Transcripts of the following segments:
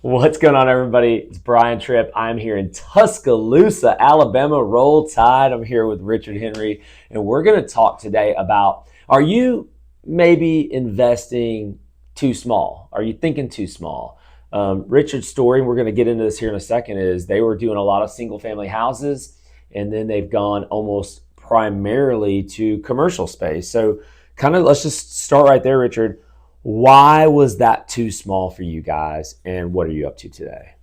What's going on, everybody? It's Brian Trippe. I'm here in Tuscaloosa, Alabama. Roll Tide. I'm here with Richard Henry, and we're going to talk today about, are you maybe investing too small? Are you thinking too small? Richard's story, and we're going to get into this here in a second, is they were doing a lot of single-family houses, and then they've gone almost primarily to commercial space. So kind of let's just start right there, Richard. Why was that too small for you guys, and what are you up to today?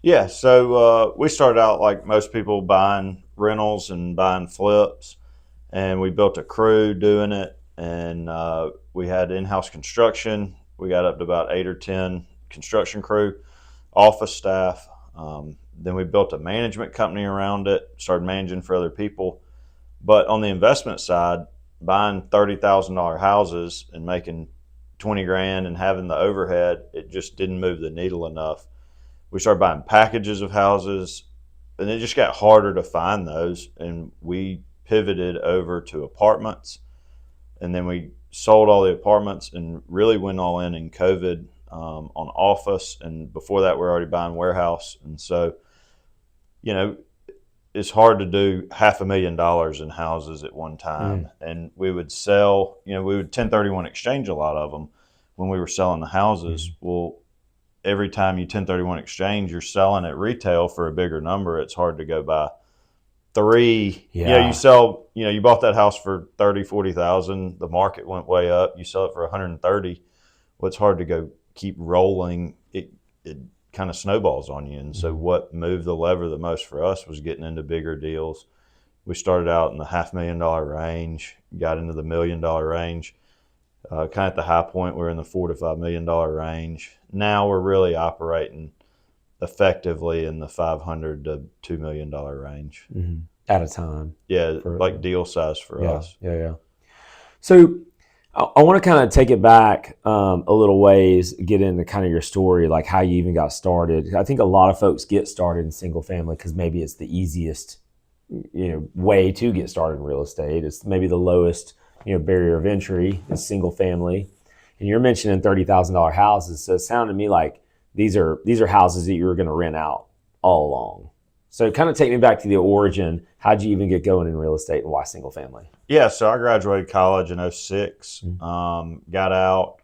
Yeah, so we started out like most people buying rentals and buying flips, and we built a crew doing it, and we had in-house construction. We got up to about 8 or 10 construction crew, office staff. Then we built a management company around it, started managing for other people. But on the investment side, buying $30,000 houses and making 20 grand and having the overhead, it just didn't move the needle enough. We started buying packages of houses, and it just got harder to find those. And we pivoted over to apartments, and then we sold all the apartments and really went all in COVID on office. And before that, we were already buying warehouse. And so, you know, it's hard to do $500,000 in houses at one time. And we would sell, we would 1031 exchange a lot of them when we were selling the houses. Well, every time you 1031 exchange, you're selling at retail for a bigger number. It's hard to go by three. Yeah. You sell, you bought that house for 30, 40,000. The market went way up. You sell it for 130. Well, it's hard to go keep rolling. It kind of snowballs on you. And so what moved the lever the most for us was getting into bigger deals. We started out in the $500,000 range, got into the $1 million range. Kind of at the high point, we're in the $4 to $5 million range. Now we're really operating effectively in the $500 to $2 million range. At a time. Yeah, like deal size for us. Yeah. So I want to kind of take it back a little ways, get into kind of your story, like how you even got started. I think a lot of folks get started in single family because maybe it's the easiest, way to get started in real estate. It's maybe the lowest, barrier of entry is single family. And you're mentioning $30,000 houses, so it sounded to me like these are houses that you were going to rent out all along. So kind of take me back to the origin. How'd you even get going in real estate, and why single family? Yeah, so I graduated college in '06, got out,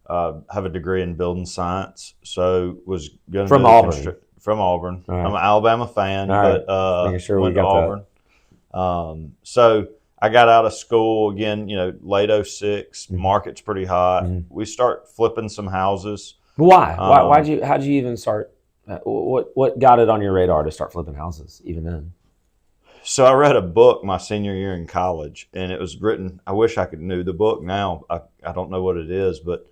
have a degree in building science, so was going to From Auburn. From Auburn. Right. I'm an Alabama fan, Right. but Making sure we went to got Auburn. So I got out of school again, late '06. Market's pretty hot. We start flipping some houses. Why? How'd you even start? What got it on your radar to start flipping houses even then? So I read a book my senior year in college, and it was written, I wish I could know the book now. I don't know what it is, but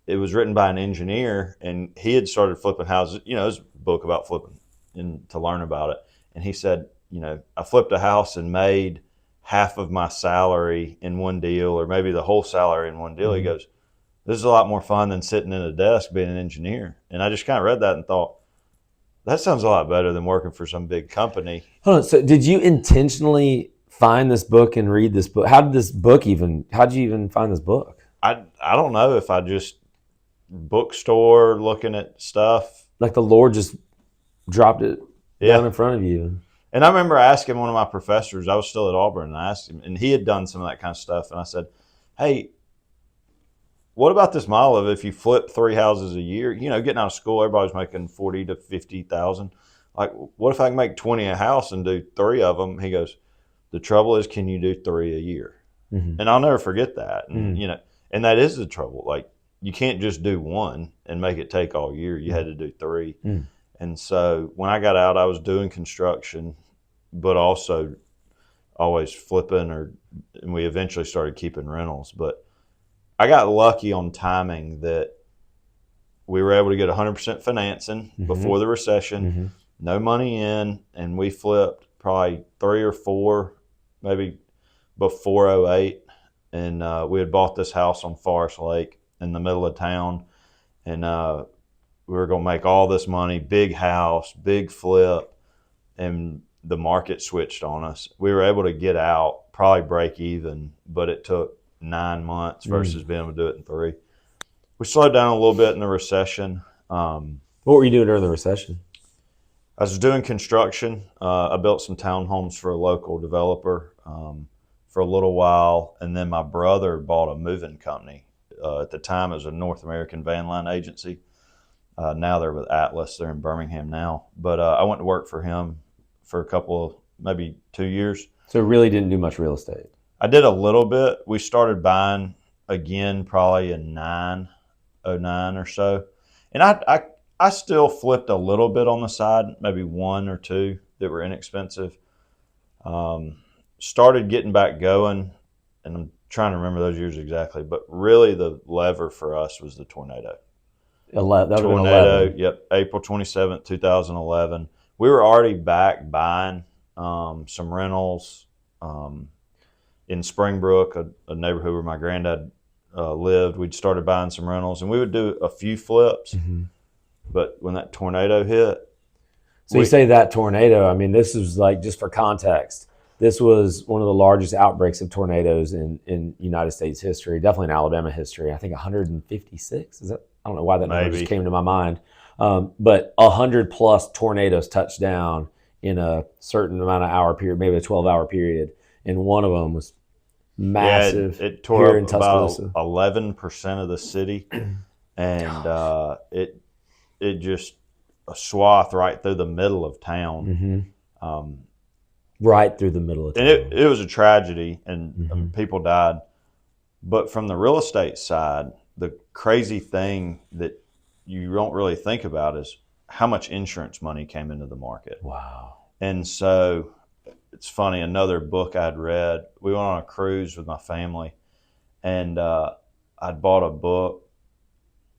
it was written by an engineer, and he had started flipping houses. It was a book about flipping and to learn about it. And he said, I flipped a house and made half of my salary in one deal, or maybe the whole salary in one deal. He goes, this is a lot more fun than sitting in a desk being an engineer. And I just kind of read that and thought, that sounds a lot better than working for some big company. Hold on. So did you intentionally find this book and read this book? How'd you even find this book? I don't know if I just bookstore looking at stuff. Like the Lord just dropped it down in front of you. And I remember asking one of my professors, I was still at Auburn, and I asked him, and he had done some of that kind of stuff. And I said, hey, what about this model of if you flip 3 houses a year? Getting out of school, everybody's making 40 to 50,000. Like, what if I can make 20 a house and do 3 of them? He goes, the trouble is, can you do 3 a year? And I'll never forget that. And and that is the trouble. Like, you can't just do 1 and make it take all year. You had to do 3. And so when I got out, I was doing construction, but also always flipping, and we eventually started keeping rentals. But I got lucky on timing that we were able to get 100% financing before the recession, no money in, and we flipped probably 3 or 4, maybe before '08. And we had bought this house on Forest Lake in the middle of town, and we were going to make all this money, big house, big flip, and the market switched on us. We were able to get out, probably break even, but it took 9 months versus being able to do it in 3. We slowed down a little bit in the recession. What were you doing during the recession? I was doing construction. I built some townhomes for a local developer for a little while, and then my brother bought a moving company. At the time, it was a North American van line agency. Now they're with Atlas. They're in Birmingham now. But I went to work for him for a couple of, maybe 2 years. So really didn't do much real estate. I did a little bit. We started buying again probably in '09 or so. And I still flipped a little bit on the side, maybe one or two that were inexpensive. Started getting back going, and I'm trying to remember those years exactly, but really the lever for us was the tornado. That would have been Tornado, 11. yep, April 27th, 2011. We were already back buying some rentals in Springbrook, a neighborhood where my granddad lived. We'd started buying some rentals, and we would do a few flips. Mm-hmm. But when that tornado hit, So you say that tornado, I mean, this is like, just for context, this was one of the largest outbreaks of tornadoes in United States history, definitely in Alabama history. I think 156. Is that? I don't know why that number just came to my mind. But 100 plus tornadoes touched down in a certain amount of hour period, maybe a 12-hour period. And one of them was massive. Yeah, it tore here in up about Tuscaloosa. 11% of the city, and it just a swath right through the middle of town. Mm-hmm. Right through the middle of town. And it was a tragedy, and people died. But from the real estate side, the crazy thing that you don't really think about is how much insurance money came into the market. Wow. And so it's funny, another book I'd read, we went on a cruise with my family, and I'd bought a book.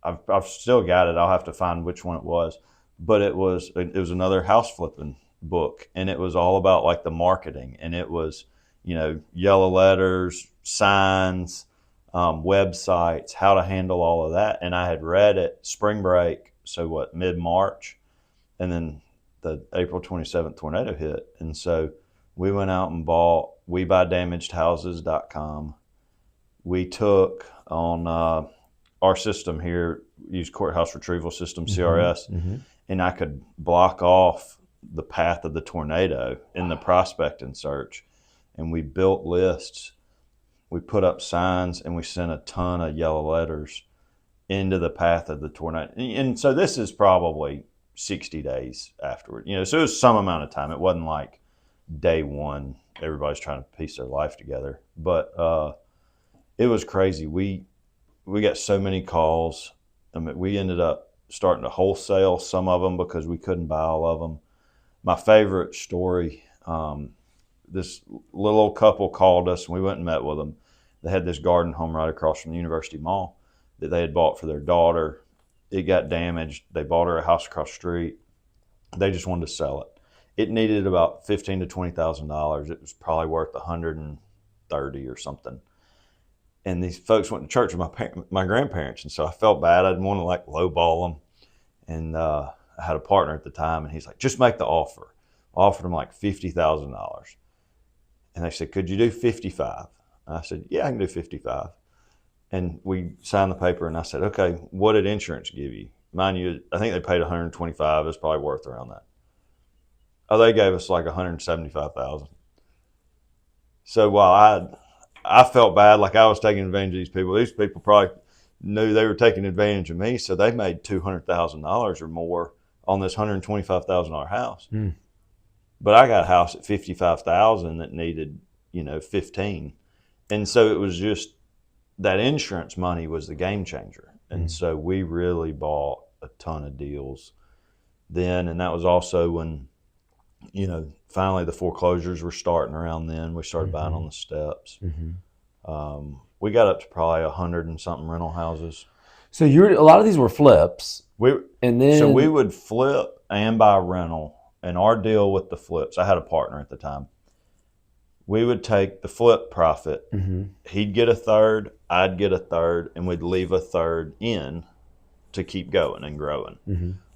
I've still got it. I'll have to find which one it was. But it was another house flipping book, and it was all about like the marketing, and it was, yellow letters, signs, websites, how to handle all of that. And I had read it spring break, so mid-March, and then the April 27th tornado hit. And so we went out and bought WeBuyDamagedHouses.com. We took on our system here, used courthouse retrieval system, CRS, and I could block off the path of the tornado in the prospecting search. And we built lists. We put up signs, and we sent a ton of yellow letters into the path of the tornado. And so this is probably 60 days afterward. So it was some amount of time. It wasn't like day one, everybody's trying to piece their life together. But it was crazy. We got so many calls. I mean, we ended up starting to wholesale some of them because we couldn't buy all of them. My favorite story, this little old couple called us, and we went and met with them. They had this garden home right across from the University Mall that they had bought for their daughter. It got damaged. They bought her a house across the street. They just wanted to sell it. It needed about $15,000 to $20,000. It was probably worth $130,000 or something. And these folks went to church with my grandparents, and so I felt bad. I didn't want to lowball them. And I had a partner at the time, and he's like, "Just make the offer." I offered him $50,000, and they said, "Could you do 55?" And I said, "Yeah, I can do 55." And we signed the paper, and I said, "Okay, what did insurance give you?" Mind you, I think they paid $125,000. It's probably worth around that. Oh, they gave us $175,000. So while I felt bad, like I was taking advantage of these people. These people probably knew they were taking advantage of me, so they made $200,000 or more on this $125,000 house. Mm. But I got a house at $55,000 that needed, 15, and so it was just that insurance money was the game changer. And so we really bought a ton of deals then, and that was also when, finally the foreclosures were starting around then. We started buying on the steps. We got up to probably 100 and something rental houses. So a lot of these were flips. So we would flip and buy rental. And our deal with the flips, I had a partner at the time. We would take the flip profit. He'd get a third, I'd get a third, and we'd leave a third in to keep going and growing.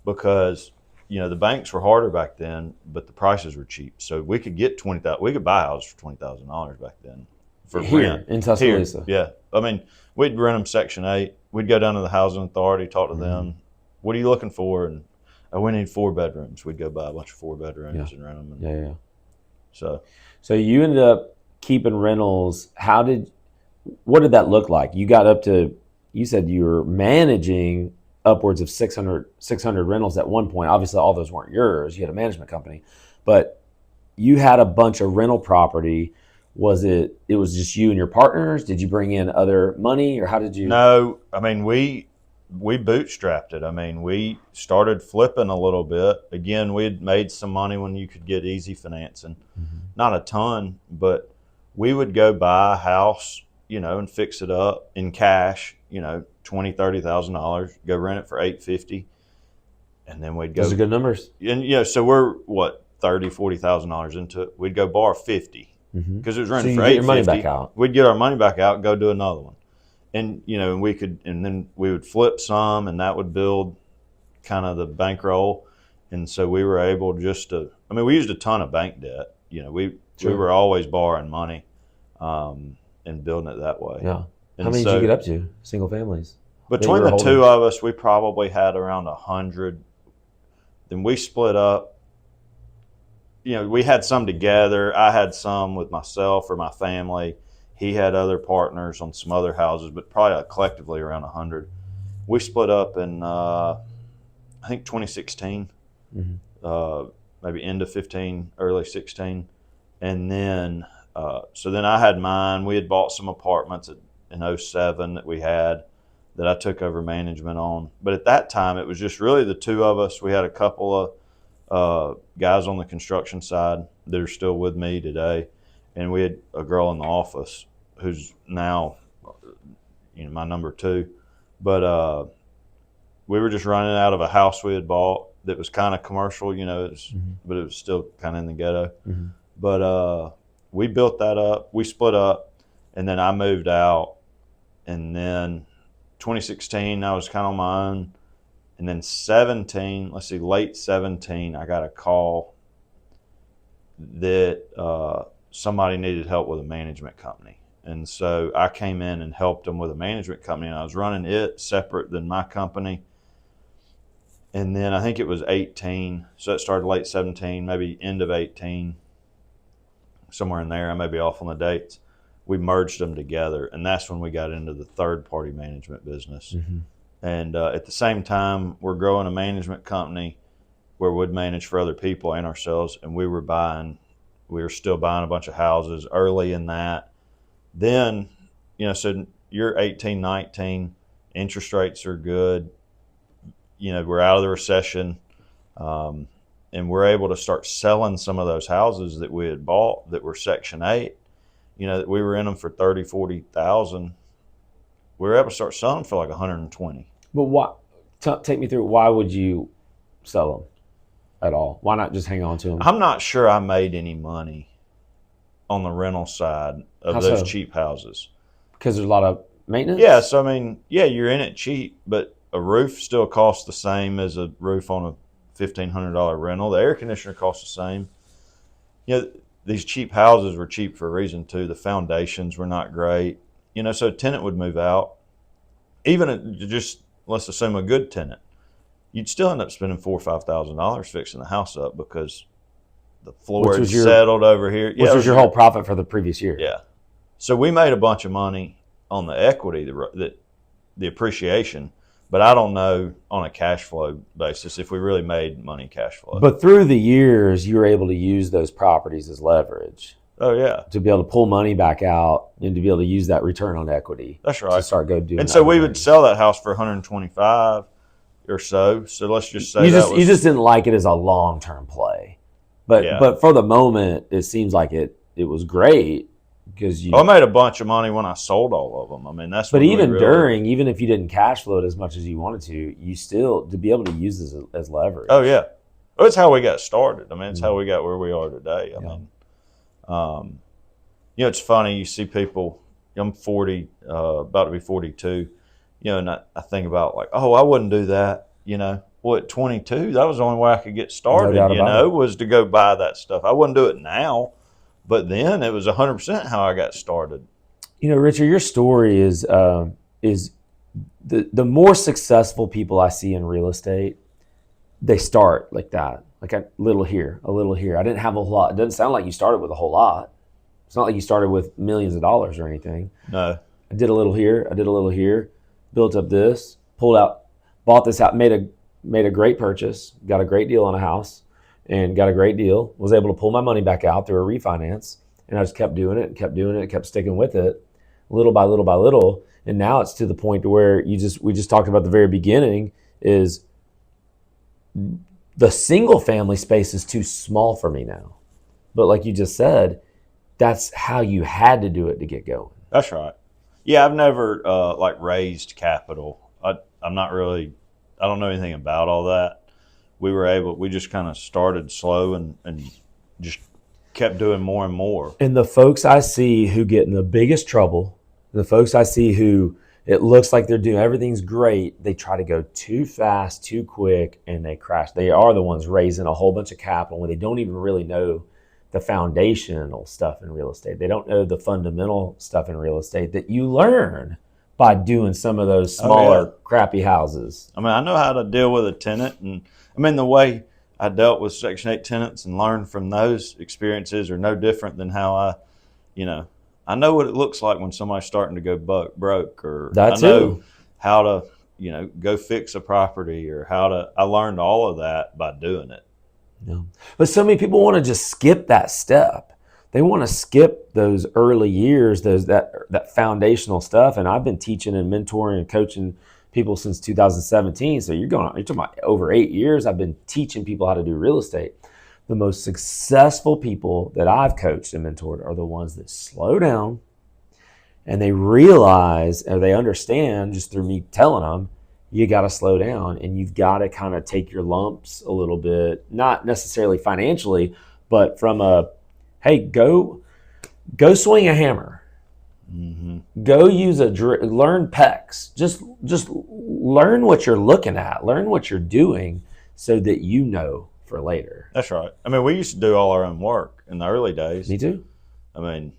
Because the banks were harder back then, but the prices were cheap. So we could get $20,000. We could buy houses for $20,000 back then for rent in Tuscaloosa. Yeah, I mean, we'd rent them Section 8. We'd go down to the housing authority, talk to them. What are you looking for? And oh, we need 4 bedrooms. We'd go buy a bunch of 4 bedrooms and rent them. And Yeah. so you ended up keeping rentals. What did that look like? You got up to, you said you were managing upwards of 600 rentals at one point. Obviously, all those weren't yours. You had a management company, but you had a bunch of rental property. Was it was just you and your partners? Did you bring in other money, or how did you? No, I mean, we bootstrapped it. I mean, we started flipping a little bit. Again, we had made some money when you could get easy financing. Not a ton, but we would go buy a house, and fix it up in cash, $20,000-$30,000, go rent it for $850, and then we'd go. Those are good numbers. And so we're what, $30,000-$40,000 into it. We'd go borrow 50 because it was rented So for you get your $850. money back out. We'd get our money back out, go do another one, and and then we would flip some, and that would build kind of the bankroll. And so we were able just to. I mean, we used a ton of bank debt. We were always borrowing money, and building it that way. Yeah. And how many did you get up to? Single families? Between the two of us, we probably had around 100. Then we split up. We had some together. I had some with myself or my family. He had other partners on some other houses, but probably collectively around 100. We split up in, I think, 2016, maybe end of 15, early 16. And then, so then I had mine. We had bought some apartments in 07 that we had that I took over management on. But at that time, it was just really the two of us. We had a couple of guys on the construction side that are still with me today. And we had a girl in the office who's now, my number 2. But we were just running out of a house we had bought that was kind of commercial, but it was still kind of in the ghetto. But we built that up. We split up, and then I moved out. And then 2016, I was kind of on my own. And then late 17, I got a call that somebody needed help with a management company. And so I came in and helped them with a management company, and I was running it separate than my company. And then I think it was 18, so it started late 17, maybe end of 18, somewhere in there. I may be off on the dates. We merged them together, and that's when we got into the third-party management business. And at the same time, we're growing a management company where we'd manage for other people and ourselves, and we were still buying a bunch of houses early in that. Then, so you're 18, 19, interest rates are good. We're out of the recession, and we're able to start selling some of those houses that we had bought that were Section 8. That we were in them for 30, 40,000. We were able to start selling for like 120. But why? Take me through. Why would you sell them at all? Why not just hang on to them? I'm not sure I made any money on the rental side of those cheap houses. Because there's a lot of maintenance? Yeah, so I mean, you're in it cheap, but a roof still costs the same as a roof on a $1,500 rental. The air conditioner costs the same. These cheap houses were cheap for a reason too. The foundations were not great. So a tenant would move out. Even just, let's assume a good tenant, you'd still end up spending $4,000 or $5,000 fixing the house up because the floor had settled over here. Which was your whole profit for the previous year. Yeah. So we made a bunch of money on the equity, the appreciation, but I don't know on a cash flow basis if we really made money cash flow. But through the years, you were able to use those properties as leverage. Oh, yeah. To be able to pull money back out and to be able to use that return on equity. That's right. To start doing. And so we would sell that house for 125 or so. So let's just say you just didn't like it as a long-term play. But for the moment, it seems like it was great because I made a bunch of money when I sold all of them. I mean, that's. But even even if you didn't cash flow it as much as you wanted to, you still to be able to use this as leverage. Oh yeah, well, it's how we got started. I mean, it's how we got where we are today. I mean, it's funny. You see people. I'm 40, about to be 42. And I think about like, oh, I wouldn't do that. Well, at 22, that was the only way I could get started. Was to go buy that stuff. I wouldn't do it now, but then it was 100% how I got started. Richard, your story is the more successful people I see in real estate, they start like that, like a little here, a little here. I didn't have a lot. It doesn't sound like you started with a whole lot. It's not like you started with millions of dollars or anything. No. I did a little here, I did a little here, built up this, pulled out, bought this out, made a great purchase, got a great deal on a house, and got a great deal. Was able to pull my money back out through a refinance, and I just kept doing it and kept doing it and kept sticking with it, little by little by little. And now it's to the point to where we just talked about the very beginning is the single family space is too small for me now. But like you just said, that's how you had to do it to get going. That's right. Yeah, I've never like raised capital. I'm not really, I don't know anything about all that. We just kind of started slow and just kept doing more and more. And the folks I see who get in the biggest trouble, the folks I see who it looks like they're doing everything's great, they try to go too fast, too quick, and they crash. They are the ones raising a whole bunch of capital when they don't even really know the foundational stuff in real estate. They don't know the fundamental stuff in real estate that you learn by doing some of those smaller, crappy houses. I mean, I know how to deal with a tenant, and I mean, the way I dealt with Section 8 tenants and learned from those experiences are no different than how I know what it looks like when somebody's starting to go broke, or I know how to, go fix a property, or I learned all of that by doing it. Yeah. But so many people want to just skip that step. They want to skip those early years, that foundational stuff. And I've been teaching and mentoring and coaching people since 2017. So you're talking about over 8 years. I've been teaching people how to do real estate. The most successful people that I've coached and mentored are the ones that slow down and they realize, or they understand just through me telling them, you got to slow down and you've got to kind of take your lumps a little bit, not necessarily financially, but from hey, go swing a hammer. Mm-hmm. Go use learn PECs. Just learn what you're looking at, learn what you're doing so that you know for later. That's right. I mean, we used to do all our own work in the early days. Me too. I mean,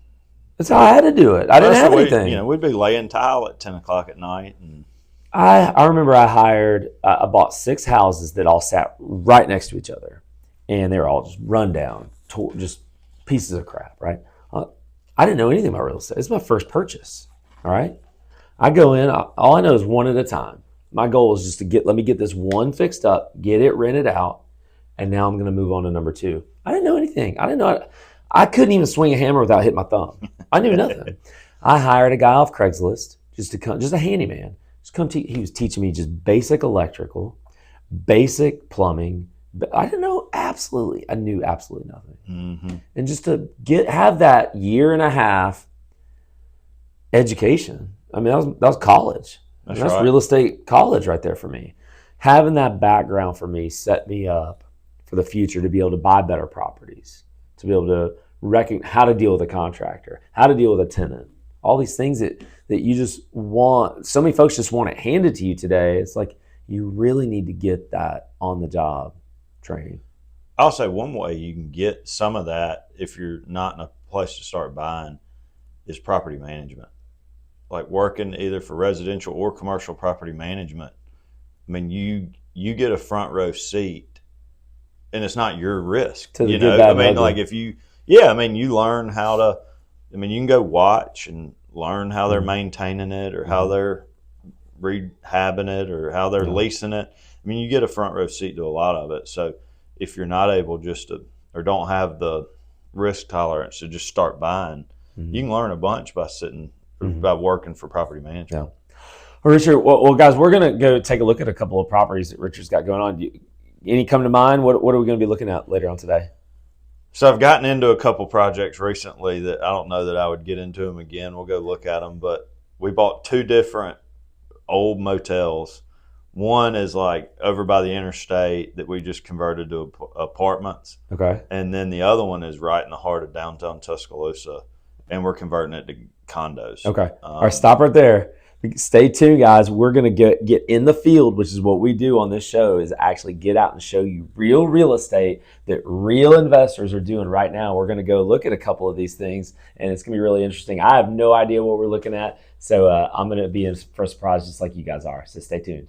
that's how I had to do it. I didn't have anything. We'd be laying tile at 10 o'clock at night. And I remember I bought 6 houses that all sat right next to each other, and they were all just run down, just pieces of crap, right? I didn't know anything about real estate. It's my first purchase, all right? I go in, all I know is one at a time. My goal is just let me get this one fixed up, get it rented out, and now I'm going to move on to number 2. I didn't know anything. I couldn't even swing a hammer without hitting my thumb. I knew nothing. I hired a guy off Craigslist just a handyman. He was teaching me just basic electrical, basic plumbing. But I knew absolutely nothing. Mm-hmm. And just to have that year and a half education. I mean, that was college. That's right. Real estate college right there for me. Having that background for me set me up for the future to be able to buy better properties, to be able to recognize how to deal with a contractor, how to deal with a tenant, all these things that you just want. So many folks just want it handed to you today. It's like you really need to get that on the job training. I'll say one way you can get some of that if you're not in a place to start buying is property management. Like working either for residential or commercial property management. I mean, you get a front row seat, and it's not your risk. To the good, bad, I mean, ugly. like you learn how to. I mean, you can go watch and learn how they're maintaining it, or how they're rehabbing it, or how they're leasing it. I mean, you get a front row seat to a lot of it. So if you're not able or don't have the risk tolerance to just start buying, you can learn a bunch by by working for property management. Yeah. Well, Richard, well, guys, we're going to go take a look at a couple of properties that Richard's got going on. Any come to mind? What are we going to be looking at later on today? So I've gotten into a couple projects recently that I don't know that I would get into them again. We'll go look at them. But we bought 2 different old motels. One is like over by the interstate that we just converted to apartments. Okay. And then the other one is right in the heart of downtown Tuscaloosa, and we're converting it to condos. Okay. All right, stop right there. Stay tuned, guys. We're going to get in the field, which is what we do on this show, is actually get out and show you real estate that real investors are doing right now. We're going to go look at a couple of these things, and it's going to be really interesting. I have no idea what we're looking at, so I'm going to be in for a surprise just like you guys are. So stay tuned.